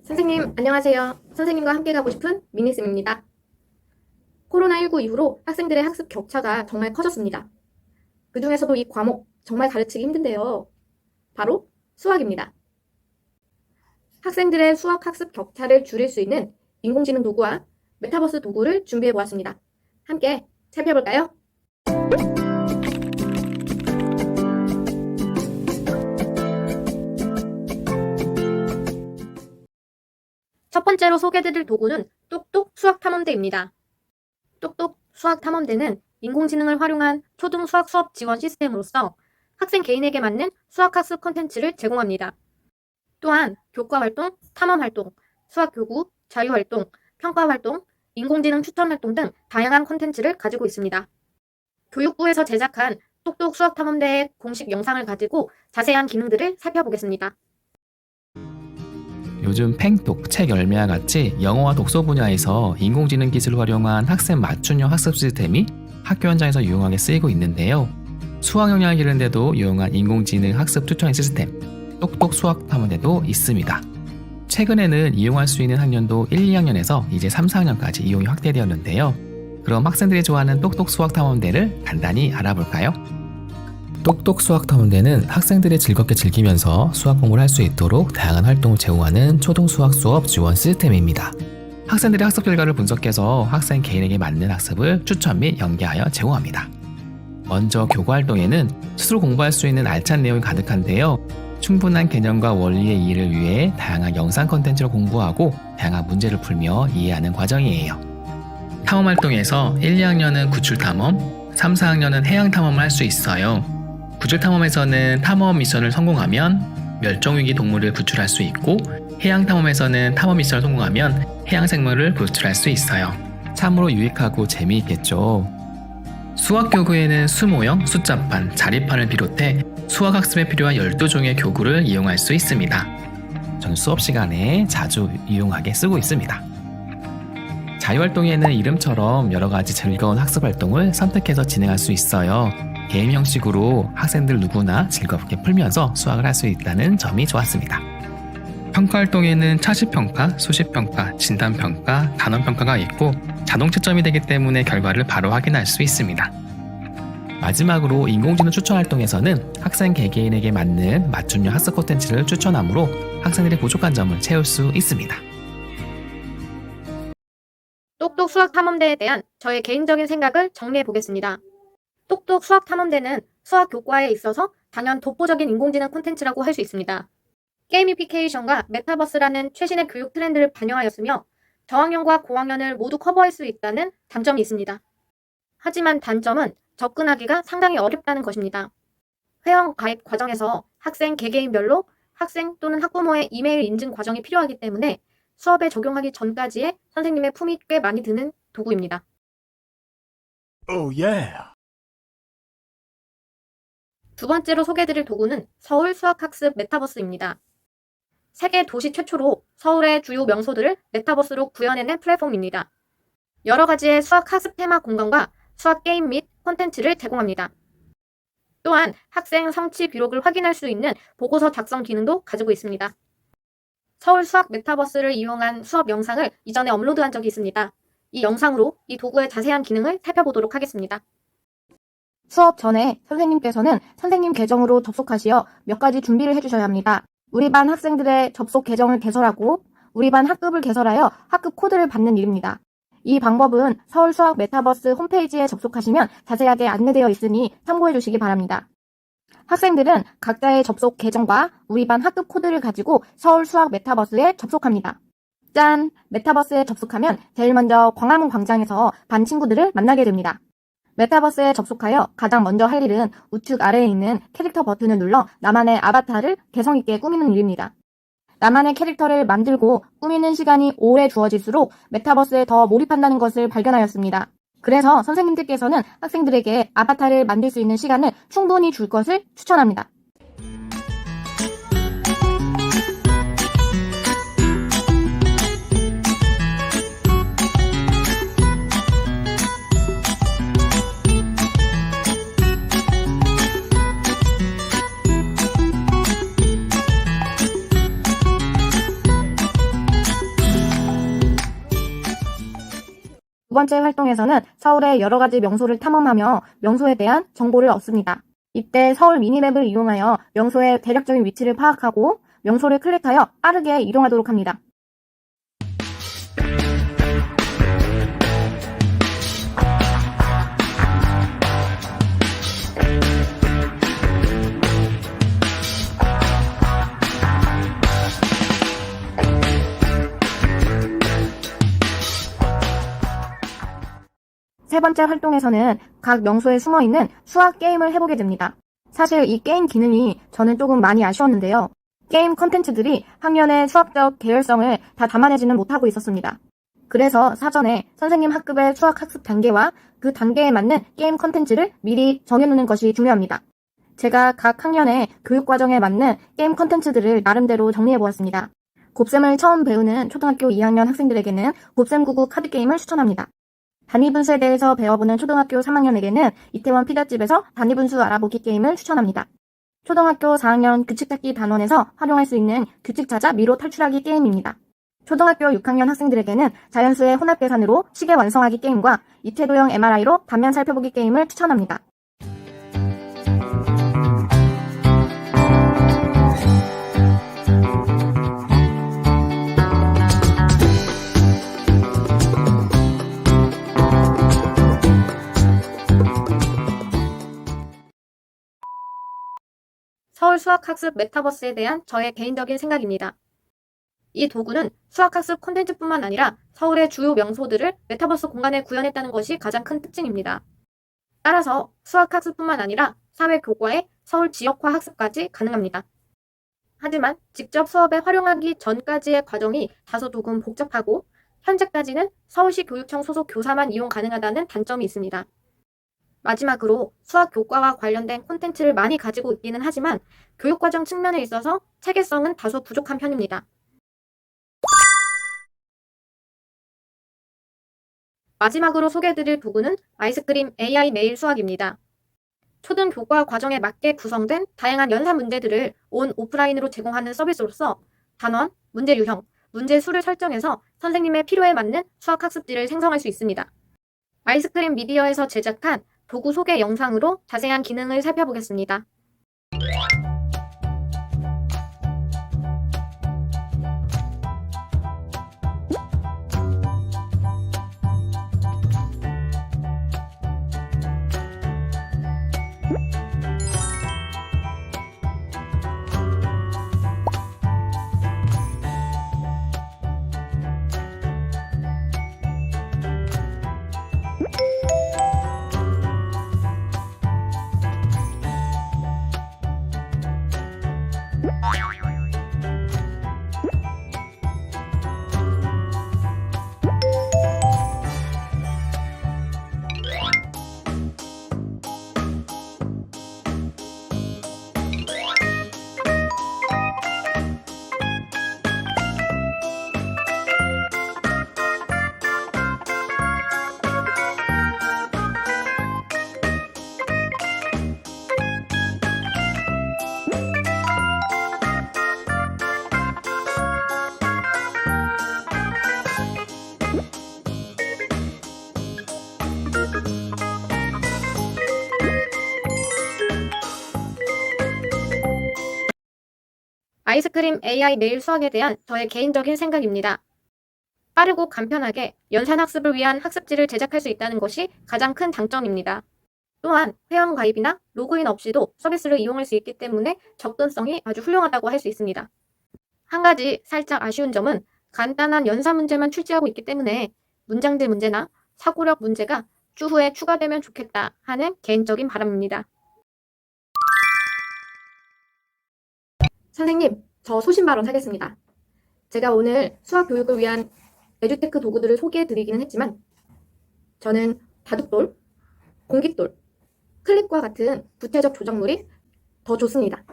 선생님, 안녕하세요. 선생님과 함께 가고 싶은 미니쌤입니다. 코로나19 이후로 학생들의 학습 격차가 정말 커졌습니다. 그중에서도 이 과목 정말 가르치기 힘든데요. 바로 수학입니다. 학생들의 수학 학습 격차를 줄일 수 있는 인공지능 도구와 메타버스 도구를 준비해 보았습니다. 함께 살펴볼까요? 첫 번째로 소개해드릴 도구는 똑똑 수학탐험대입니다. 똑똑 수학탐험대는 인공지능을 활용한 초등 수학 수업 지원 시스템으로서 학생 개인에게 맞는 수학학습 콘텐츠를 제공합니다. 또한 교과활동, 탐험활동, 수학교구, 자유활동, 평가활동, 인공지능 추천활동 등 다양한 콘텐츠를 가지고 있습니다. 교육부에서 제작한 똑똑 수학탐험대의 공식 영상을 가지고 자세한 기능들을 살펴보겠습니다. 요즘 팽똑, 책 열매와 같이 영어와 독서 분야에서 인공지능 기술을 활용한 학생 맞춤형 학습 시스템이 학교 현장에서 유용하게 쓰이고 있는데요. 수학 역량을 기르는데도 유용한 인공지능 학습 추천 시스템, 똑똑 수학탐험대도 있습니다. 최근에는 이용할 수 있는 학년도 1, 2학년에서 이제 3, 4학년까지 이용이 확대되었는데요. 그럼 학생들이 좋아하는 똑똑 수학탐험대를 간단히 알아볼까요? 똑똑 수학탐험대는 학생들이 즐겁게 즐기면서 수학 공부를 할 수 있도록 다양한 활동을 제공하는 초등 수학 수업 지원 시스템입니다. 학생들의 학습 결과를 분석해서 학생 개인에게 맞는 학습을 추천 및 연계하여 제공합니다. 먼저 교과 활동에는 스스로 공부할 수 있는 알찬 내용이 가득한데요. 충분한 개념과 원리의 이해를 위해 다양한 영상 콘텐츠를 공부하고 다양한 문제를 풀며 이해하는 과정이에요. 탐험 활동에서 1, 2학년은 구출 탐험, 3, 4학년은 해양 탐험을 할 수 있어요. 구출 탐험에서는 탐험 미션을 성공하면 멸종위기 동물을 구출할 수 있고, 해양 탐험에서는 탐험 미션을 성공하면 해양 생물을 구출할 수 있어요. 참으로 유익하고 재미있겠죠. 수학 교구에는 수모형, 숫자판, 자리판을 비롯해 수학 학습에 필요한 12종의 교구를 이용할 수 있습니다. 저는 수업 시간에 자주 이용하게 쓰고 있습니다. 자유활동에는 이름처럼 여러가지 즐거운 학습 활동을 선택해서 진행할 수 있어요. 게임 형식으로 학생들 누구나 즐겁게 풀면서 수학을 할 수 있다는 점이 좋았습니다. 평가활동에는 차시평가, 수시평가, 진단평가, 단원평가가 있고 자동 채점이 되기 때문에 결과를 바로 확인할 수 있습니다. 마지막으로 인공지능 추천활동에서는 학생 개개인에게 맞는 맞춤형 학습 콘텐츠를 추천하므로 학생들의 부족한 점을 채울 수 있습니다. 똑똑 수학탐험대에 대한 저의 개인적인 생각을 정리해 보겠습니다. 똑똑 수학탐험대는 수학 교과에 있어서 당연 독보적인 인공지능 콘텐츠라고 할 수 있습니다. 게이미피케이션과 메타버스라는 최신의 교육 트렌드를 반영하였으며 저학년과 고학년을 모두 커버할 수 있다는 장점이 있습니다. 하지만 단점은 접근하기가 상당히 어렵다는 것입니다. 회원 가입 과정에서 학생 개개인별로 학생 또는 학부모의 이메일 인증 과정이 필요하기 때문에 수업에 적용하기 전까지의 선생님의 품이 꽤 많이 드는 도구입니다. Oh yeah. 두 번째로 소개해드릴 도구는 서울 수학학습 메타버스입니다. 세계 도시 최초로 서울의 주요 명소들을 메타버스로 구현해낸 플랫폼입니다. 여러 가지의 수학 학습 테마 공간과 수학 게임 및 콘텐츠를 제공합니다. 또한 학생 성취 기록을 확인할 수 있는 보고서 작성 기능도 가지고 있습니다. 서울 수학 메타버스를 이용한 수업 영상을 이전에 업로드한 적이 있습니다. 이 영상으로 이 도구의 자세한 기능을 살펴보도록 하겠습니다. 수업 전에 선생님께서는 선생님 계정으로 접속하시어 몇 가지 준비를 해주셔야 합니다. 우리 반 학생들의 접속 계정을 개설하고 우리 반 학급을 개설하여 학급 코드를 받는 일입니다. 이 방법은 서울 수학 메타버스 홈페이지에 접속하시면 자세하게 안내되어 있으니 참고해 주시기 바랍니다. 학생들은 각자의 접속 계정과 우리 반 학급 코드를 가지고 서울 수학 메타버스에 접속합니다. 짠! 메타버스에 접속하면 제일 먼저 광화문 광장에서 반 친구들을 만나게 됩니다. 메타버스에 접속하여 가장 먼저 할 일은 우측 아래에 있는 캐릭터 버튼을 눌러 나만의 아바타를 개성있게 꾸미는 일입니다. 나만의 캐릭터를 만들고 꾸미는 시간이 오래 주어질수록 메타버스에 더 몰입한다는 것을 발견하였습니다. 그래서 선생님들께서는 학생들에게 아바타를 만들 수 있는 시간을 충분히 줄 것을 추천합니다. 번째 활동에서는 서울의 여러 가지 명소를 탐험하며 명소에 대한 정보를 얻습니다. 이때 서울 미니맵을 이용하여 명소의 대략적인 위치를 파악하고 명소를 클릭하여 빠르게 이동하도록 합니다. 세 번째 활동에서는 각 명소에 숨어있는 수학 게임을 해보게 됩니다. 사실 이 게임 기능이 저는 조금 많이 아쉬웠는데요. 게임 컨텐츠들이 학년의 수학적 계열성을 다 담아내지는 못하고 있었습니다. 그래서 사전에 선생님 학급의 수학 학습 단계와 그 단계에 맞는 게임 컨텐츠를 미리 정해놓는 것이 중요합니다. 제가 각 학년의 교육과정에 맞는 게임 컨텐츠들을 나름대로 정리해보았습니다. 곱셈을 처음 배우는 초등학교 2학년 학생들에게는 곱셈 99 카드게임을 추천합니다. 단위분수에 대해서 배워보는 초등학교 3학년에게는 이태원 피자집에서 단위분수 알아보기 게임을 추천합니다. 초등학교 4학년 규칙찾기 단원에서 활용할 수 있는 규칙찾아 미로 탈출하기 게임입니다. 초등학교 6학년 학생들에게는 자연수의 혼합계산으로 시계 완성하기 게임과 이태도형 MRI로 단면 살펴보기 게임을 추천합니다. 서울 수학학습 메타버스에 대한 저의 개인적인 생각입니다. 이 도구는 수학학습 콘텐츠뿐만 아니라 서울의 주요 명소들을 메타버스 공간에 구현했다는 것이 가장 큰 특징입니다. 따라서 수학학습뿐만 아니라 사회교과의 서울 지역화 학습까지 가능합니다. 하지만 직접 수업에 활용하기 전까지의 과정이 다소 조금 복잡하고 현재까지는 서울시 교육청 소속 교사만 이용 가능하다는 단점이 있습니다. 마지막으로 수학 교과와 관련된 콘텐츠를 많이 가지고 있기는 하지만 교육과정 측면에 있어서 체계성은 다소 부족한 편입니다. 마지막으로 소개해드릴 도구는 아이스크림 AI 메일 수학입니다. 초등 교과 과정에 맞게 구성된 다양한 연산 문제들을 온 오프라인으로 제공하는 서비스로서 단원, 문제 유형, 문제 수를 설정해서 선생님의 필요에 맞는 수학 학습지를 생성할 수 있습니다. 아이스크림 미디어에서 제작한 도구 소개 영상으로 자세한 기능을 살펴보겠습니다. 아이스크림 AI 메일 수학에 대한 저의 개인적인 생각입니다. 빠르고 간편하게 연산학습을 위한 학습지를 제작할 수 있다는 것이 가장 큰 장점입니다. 또한 회원 가입이나 로그인 없이도 서비스를 이용할 수 있기 때문에 접근성이 아주 훌륭하다고 할 수 있습니다. 한 가지 살짝 아쉬운 점은 간단한 연산 문제만 출제하고 있기 때문에 문장제 문제나 사고력 문제가 추후에 추가되면 좋겠다 하는 개인적인 바람입니다. 선생님, 저 소신 발언하겠습니다. 제가 오늘 수학 교육을 위한 에듀테크 도구들을 소개해드리기는 했지만 저는 바둑돌, 공깃돌, 클립과 같은 구체적 조작물이 더 좋습니다.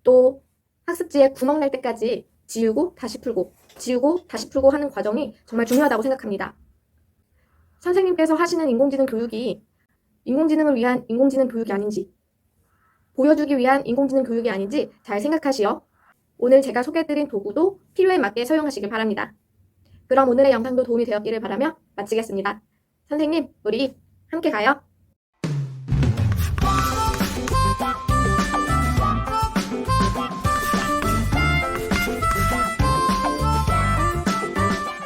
또 학습지에 구멍 날 때까지 지우고 다시 풀고, 지우고 다시 풀고 하는 과정이 정말 중요하다고 생각합니다. 선생님께서 하시는 인공지능 교육이 인공지능을 위한 인공지능 교육이 아닌지, 보여주기 위한 인공지능 교육이 아닌지 잘 생각하시어 오늘 제가 소개해드린 도구도 필요에 맞게 사용하시길 바랍니다. 그럼 오늘의 영상도 도움이 되었기를 바라며 마치겠습니다. 선생님, 우리 함께 가요.